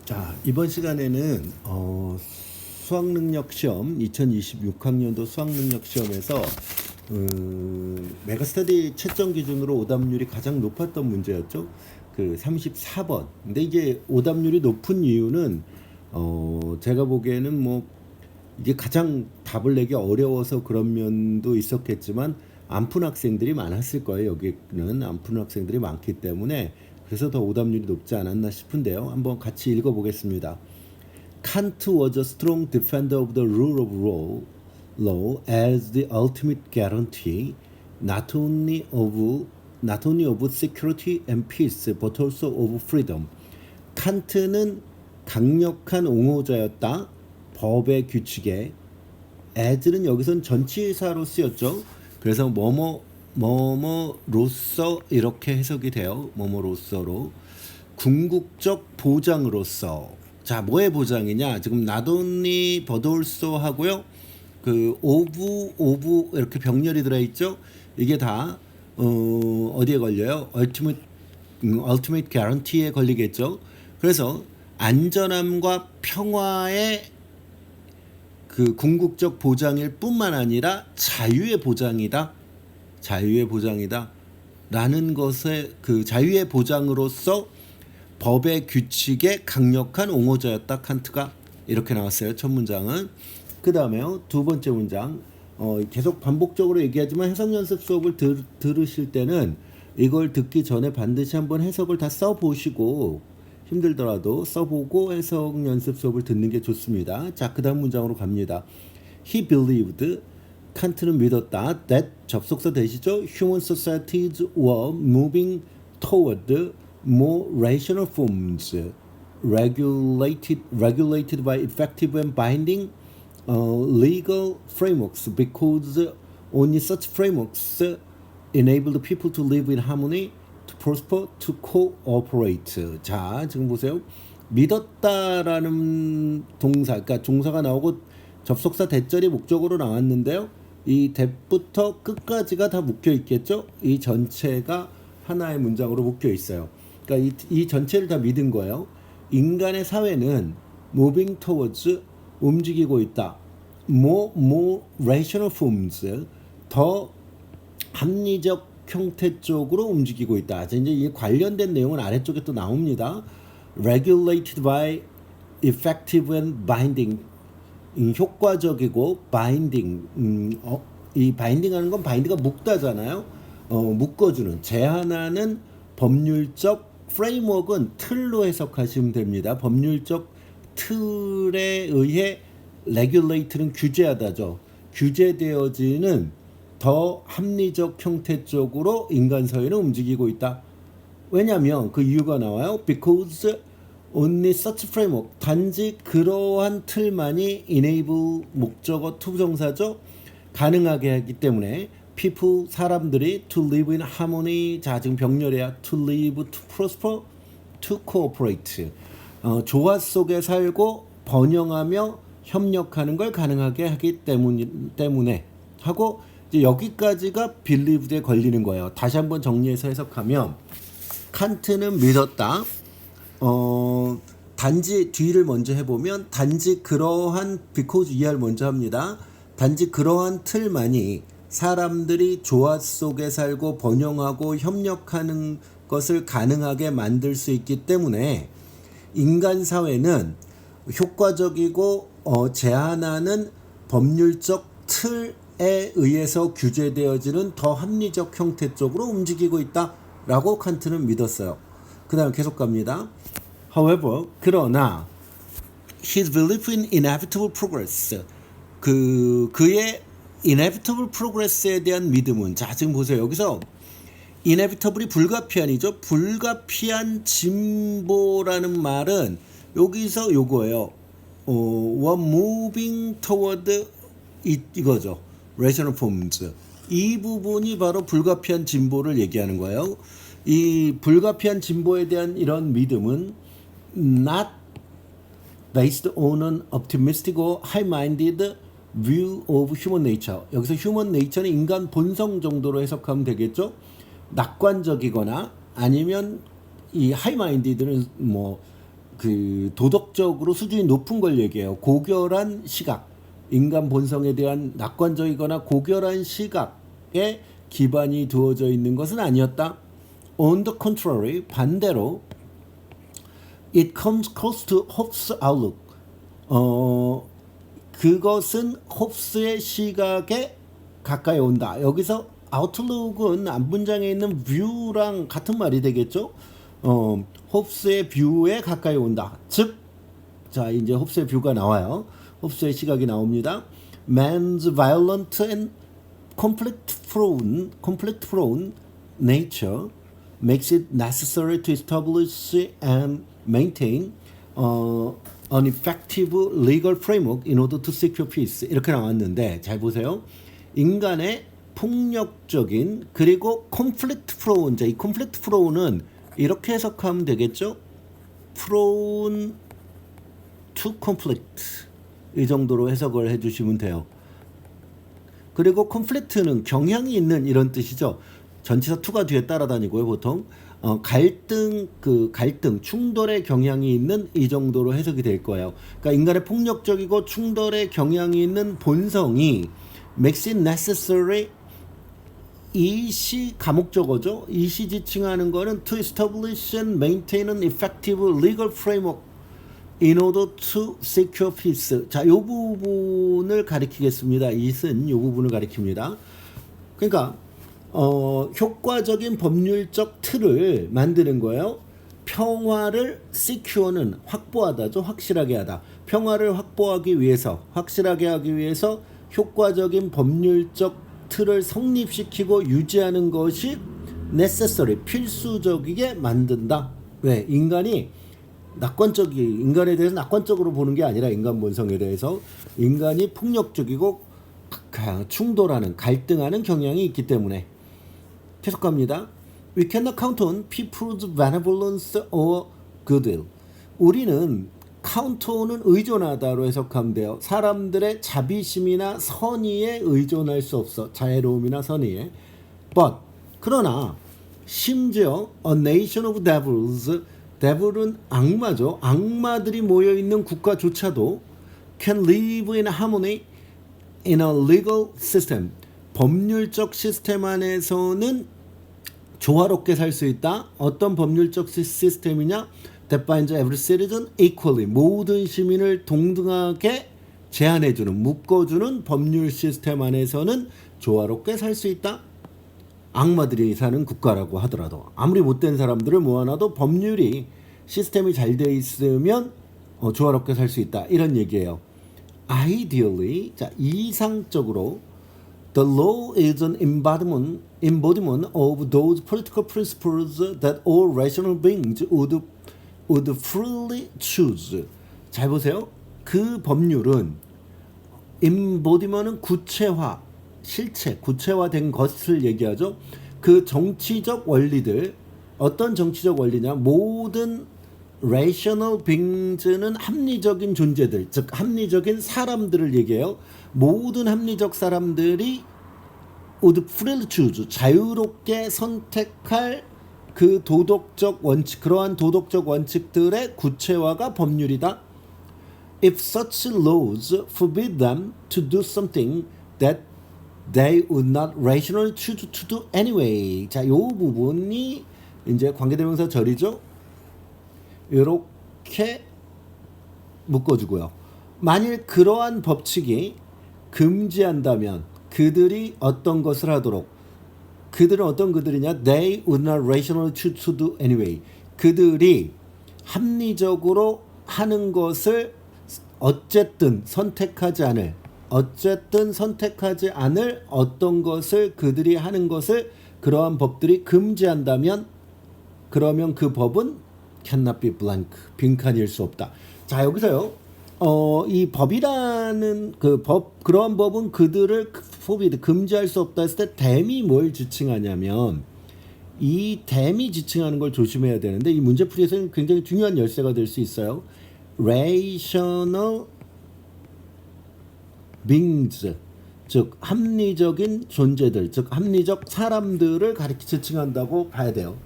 자, 이번 시간에는 수학능력 시험 2026학년도 수학능력 시험에서 메가스터디 채점 기준으로 오답률이 가장 높았던 문제였죠. 그 34번. 근데 이게 오답률이 높은 이유는 제가 보기에는 뭐 이게 가장 답을 내기 어려워서 그런 면도 있었겠지만 안 푼 학생들이 많았을 거예요. 여기는 안 푼 학생들이 많기 때문에 그래서 더 오답률이 높지 않았나 싶은데요. 한번 같이 읽어보겠습니다. Kant was a strong defender of the rule of law as the ultimate guarantee not only of security and peace but also of freedom. 칸트는 강력한 옹호자였다. 법의 규칙에 as는 여기선 전치사로 쓰였죠. 그래서 뭐뭐로서 이렇게 해석이 돼요. 뭐뭐로서로 궁극적 보장으로서. 자, 뭐의 보장이냐? 지금 not only but also 하고요. 그 of 이렇게 병렬이 들어 있죠. 이게 다 어디에 걸려요? ultimate guarantee에 걸리겠죠. 그래서 안전함과 평화의 그 궁극적 보장일 뿐만 아니라 자유의 보장이다. 자유의 보장이다. 라는 것의 그 자유의 보장으로서 법의 규칙에 강력한 옹호자였다. 칸트가 이렇게 나왔어요. 첫 문장은. 그 다음에요. 두 번째 문장. 계속 반복적으로 얘기하지만 해석 연습 수업을 들으실 때는 이걸 듣기 전에 반드시 한번 해석을 다 써보시고 힘들더라도 써보고 해석 연습 수업을 듣는 게 좋습니다. 자, 그 다음 문장으로 갑니다. He believed, 칸트는 믿었다. That 접속사 되시죠? Human societies were moving toward more rational forms, regulated by effective and binding legal frameworks, because only such frameworks enabled people to live in harmony, to prosper, to cooperate. 자, 지금 보세요. 믿었다라는 동사, 그러니까 종사가 나오고 접속사 대절이 목적으로 나왔는데요. 이 대부터 끝까지가 다 묶여 있겠죠? 이 전체가 하나의 문장으로 묶여 있어요. 그러니까 이 전체를 다 믿은 거예요. 인간의 사회는 moving towards 움직이고 있다. more rational forms 더 합리적 형태 쪽으로 움직이고 있다. 이제 이 관련된 내용은 아래쪽에 또 나옵니다. regulated by effective and binding 효과적이고 binding 이 binding 하는 건 bind가 묶다잖아요. 묶어주는 제한하는 법률적 프레임워크는 틀로 해석하시면 됩니다. 법률적 틀에 의해 regulate는 규제하다죠. 규제되어지는 더 합리적 형태 쪽으로 인간 사회는 움직이고 있다. 왜냐하면 그 이유가 나와요. Because only such framework 단지 그러한 틀만이 enable 목적어 투부정사죠. 가능하게 하기 때문에 people 사람들이 to live in harmony 자 지금 병렬이야. to live, to prosper, to cooperate 조화 속에 살고 번영하며 협력하는 걸 가능하게 하기 때문에 하고 이제 여기까지가 believed에 걸리는 거예요. 다시 한번 정리해서 해석하면 칸트는 믿었다. 단지 뒤를 먼저 해보면 단지 그러한 because 이하를 먼저 합니다. 단지 그러한 틀만이 사람들이 조화 속에 살고 번영하고 협력하는 것을 가능하게 만들 수 있기 때문에 인간 사회는 효과적이고 제한하는 법률적 틀에 의해서 규제되어지는 더 합리적 형태 쪽으로 움직이고 있다라고 칸트는 믿었어요. 그 다음 계속 갑니다. However, 그러나 his belief in inevitable progress 그의 inevitable progress에 대한 믿음은 자 지금 보세요. 여기서 inevitable이 불가피한이죠. 불가피한 진보라는 말은 여기서 요거예요. were moving toward 이거죠. rational forms. 이 부분이 바로 불가피한 진보를 얘기하는 거예요. 이 불가피한 진보에 대한 이런 믿음은 not based on an optimistic or high-minded view of human nature. 여기서 human nature는 인간 본성 정도로 해석하면 되겠죠. 낙관적이거나 아니면 이 high-minded는 뭐 그 도덕적으로 수준이 높은 걸 얘기해요. 고결한 시각, 인간 본성에 대한 낙관적이거나 고결한 시각에 기반이 두어져 있는 것은 아니었다. On the contrary, 반대로 it comes close to Hobbes' outlook. 그것은 홉스의 시각에 가까이 온다. 여기서 outlook은 앞문장에 있는 view랑 같은 말이 되겠죠. 홉스의 뷰에 가까이 온다. 즉, 자 이제 홉스의 뷰가 나와요. 홉스의 시각이 나옵니다. Man's violent and conflict-prone nature makes it necessary to establish and maintain an effective legal framework in order to secure peace. 이렇게 나왔는데 잘 보세요. 인간의 폭력적인 그리고 conflict prone. 자, 이 conflict prone은 이렇게 해석하면 되겠죠. prone to conflict. 이 정도로 해석을 해주시면 돼요. 그리고 conflict는 경향이 있는 이런 뜻이죠. 전치사 to가 뒤에 따라다니고요. 보통 갈등, 충돌의 경향이 있는 이 정도로 해석이 될 거예요. 그러니까 인간의 폭력적이고 충돌의 경향이 있는 본성이 makes it necessary. 이시 가목적어죠. 이시 지칭하는 거는 to establish and maintain an effective legal framework in order to secure peace. 자, 요 부분을 가리키겠습니다. it은 요 부분을 가리킵니다. 그러니까 효과적인 법률적 틀을 만드는 거예요. 평화를 secure는 확보하다죠. 확실하게 하다. 평화를 확보하기 위해서, 확실하게 하기 위해서 효과적인 법률적 틀을 성립시키고 유지하는 것이 necessary, 필수적이게 만든다. 왜? 인간에 대해서 낙관적으로 보는 게 아니라 인간 본성에 대해서 인간이 폭력적이고 충돌하는, 갈등하는 경향이 있기 때문에. 계속합니다. We cannot count on people's benevolence or goodwill. 우리는 count on은 의존하다로 해석하면 돼요. 사람들의 자비심이나 선의에 의존할 수 없어. 자애로움이나 선의에. But 그러나 심지어 a nation of devils, devil은 악마죠. 악마들이 모여있는 국가조차도 can live in harmony in a legal system. 법률적 시스템 안에서는 조화롭게 살 수 있다. 어떤 법률적 시스템이냐? That binds every citizen equally. 모든 시민을 동등하게 제한해주는, 묶어주는 법률 시스템 안에서는 조화롭게 살 수 있다. 악마들이 사는 국가라고 하더라도 아무리 못된 사람들을 모아놔도 법률이 시스템이 잘 돼 있으면 조화롭게 살 수 있다. 이런 얘기예요. Ideally, 자 이상적으로 the law is an embodiment of those political principles that all rational beings would freely choose. 잘 보세요. 그 법률은 embodiment은 구체화, 실체, 구체화된 것을 얘기하죠. 그 정치적 원리들, 어떤 정치적 원리냐? 모든 rational beings는 합리적인 존재들, 즉 합리적인 사람들을 얘기해요. 모든 합리적 사람들이 would freely choose, 자유롭게 선택할 그 도덕적 원칙, 그러한 도덕적 원칙들의 구체화가 법률이다. If such laws forbid them to do something that they would not rationally choose to do anyway. 자, 요 부분이 이제 관계대명사 절이죠. 이렇게 묶어주고요. 만일 그러한 법칙이 금지한다면 그들이 어떤 것을 하도록, 그들은 어떤 그들이냐? They would not rationally choose to do anyway. 그들이 합리적으로 하는 것을 어쨌든 선택하지 않을 어떤 것을 그들이 하는 것을 그러한 법들이 금지한다면 그러면 그 법은 cannot be blank, 빈칸일 수 없다. 자, 여기서요. 이 법이라는 그러한 법은 그들을 forbid, 금지할 수 없다 했을 때 댐이 뭘 지칭하냐면 이 댐이 지칭하는 걸 조심해야 되는데 이 문제풀이에서는 굉장히 중요한 열쇠가 될 수 있어요. rational beings, 즉 합리적인 존재들, 즉 합리적 사람들을 가리켜 지칭한다고 봐야 돼요.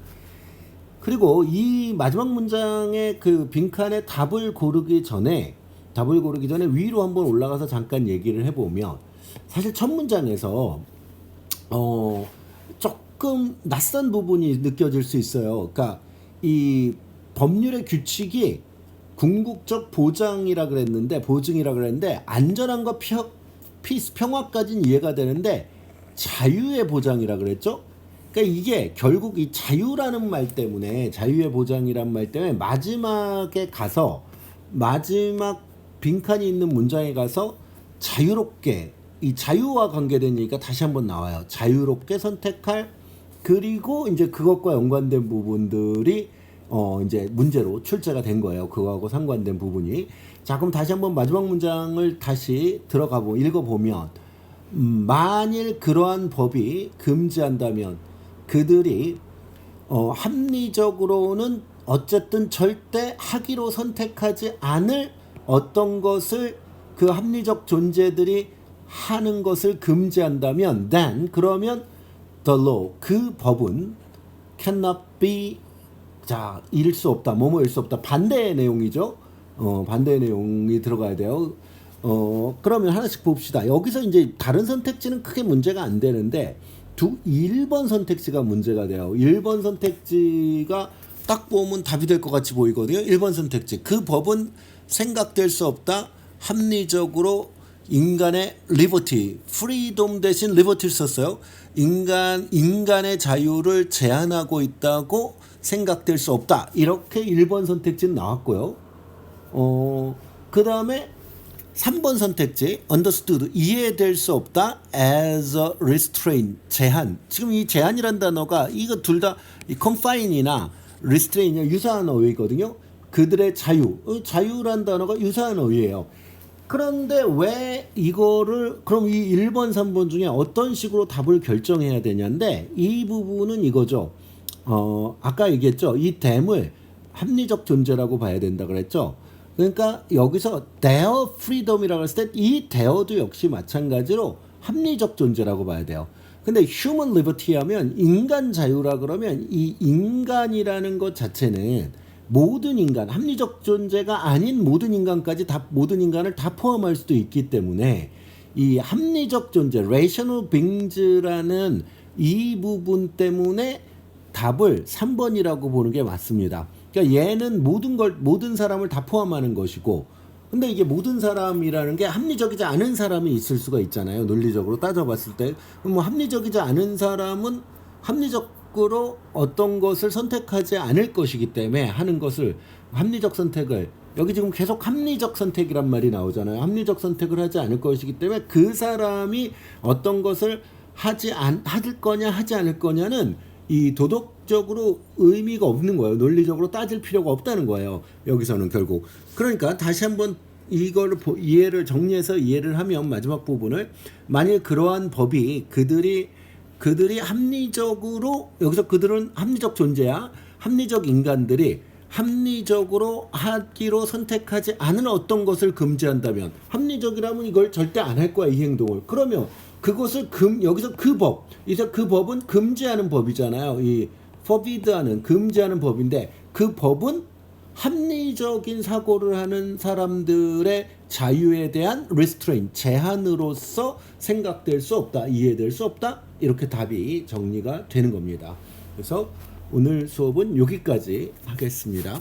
그리고 이 마지막 문장의 그 빈칸에 답을 고르기 전에 위로 한번 올라가서 잠깐 얘기를 해보면, 사실 첫 문장에서 조금 낯선 부분이 느껴질 수 있어요. 그러니까 이 법률의 규칙이 궁극적 보장이라 그랬는데, 보증이라 그랬는데, 안전함과 평화까지는 이해가 되는데 자유의 보장이라 그랬죠. 그러니까 이게 결국 이 자유라는 말 때문에, 자유의 보장이란 말 때문에 마지막에 가서, 마지막 빈칸이 있는 문장에 가서 자유롭게, 이 자유와 관계된 얘기가 다시 한번 나와요. 자유롭게 선택할, 그리고 이제 그것과 연관된 부분들이 이제 문제로 출제가 된 거예요. 그거하고 상관된 부분이. 자, 그럼 다시 한번 마지막 문장을 다시 읽어보면, 만일 그러한 법이 금지한다면 그들이 합리적으로는 어쨌든 절대 하기로 선택하지 않을 어떤 것을, 그 합리적 존재들이 하는 것을 금지한다면, then 그러면 the law, 그 법은 cannot be, 자, 일 수 없다, 뭐뭐일 수 없다, 반대의 내용이죠. 반대의 내용이 들어가야 돼요. 그러면 하나씩 봅시다. 여기서 이제 다른 선택지는 크게 문제가 안 되는데 1번 선택지가 문제가 돼요. 1번 선택지가 딱 보면 답이 될 것 같이 보이거든요. 1번 선택지, 그 법은 생각될 수 없다, 합리적으로 인간의 liberty, freedom 대신 liberty를 썼어요. 인간의 자유를 제한하고 있다고 생각될 수 없다, 이렇게 1번 선택지는 나왔고요. 그 다음에 3번 선택지 understood, 이해될 수 없다, as a restraint, 제한. 지금 이 제한이란 단어가 이거 둘 다 confine이나 restraint이 유사한 어휘거든요. 그들의 자유란 단어가 유사한 어휘예요. 그런데 왜 이거를, 그럼 이 1번 3번 중에 어떤 식으로 답을 결정해야 되냐인데, 이 부분은 이거죠. 아까 얘기했죠. 이 댐을 합리적 존재라고 봐야 된다 그랬죠. 그러니까 여기서 their freedom이라고 했을 때 이 their도 역시 마찬가지로 합리적 존재라고 봐야 돼요. 근데 human liberty 하면 인간 자유라 그러면, 이 인간이라는 것 자체는 모든 인간, 합리적 존재가 아닌 모든 인간까지 모든 인간을 다 포함할 수도 있기 때문에, 이 합리적 존재, rational beings라는 이 부분 때문에 답을 3번이라고 보는 게 맞습니다. 그러니까 얘는 모든 사람을 다 포함하는 것이고, 근데 이게 모든 사람이라는 게 합리적이지 않은 사람이 있을 수가 있잖아요. 논리적으로 따져봤을 때. 뭐 합리적이지 않은 사람은 합리적으로 어떤 것을 선택하지 않을 것이기 때문에, 하는 것을, 합리적 선택을, 여기 지금 계속 합리적 선택이란 말이 나오잖아요. 합리적 선택을 하지 않을 것이기 때문에 그 사람이 어떤 것을 할 거냐 하지 않을 거냐는 이 도덕적으로 의미가 없는 거예요. 논리적으로 따질 필요가 없다는 거예요. 여기서는 결국. 그러니까 다시 한번 이거를 정리해서 이해를 하면, 마지막 부분을, 만일 그러한 법이 그들이 합리적으로, 여기서 그들은 합리적 존재야, 합리적 인간들이 합리적으로 하기로 선택하지 않은 어떤 것을 금지한다면, 합리적이라면 이걸 절대 안 할 거야, 이 행동을. 그러면 그것을 여기서 그 법, 이제 그 법은 금지하는 법이잖아요. 이 forbid하는, 금지하는 법인데, 그 법은 합리적인 사고를 하는 사람들의 자유에 대한 restraint, 제한으로서 생각될 수 없다, 이해될 수 없다, 이렇게 답이 정리가 되는 겁니다. 그래서 오늘 수업은 여기까지 하겠습니다.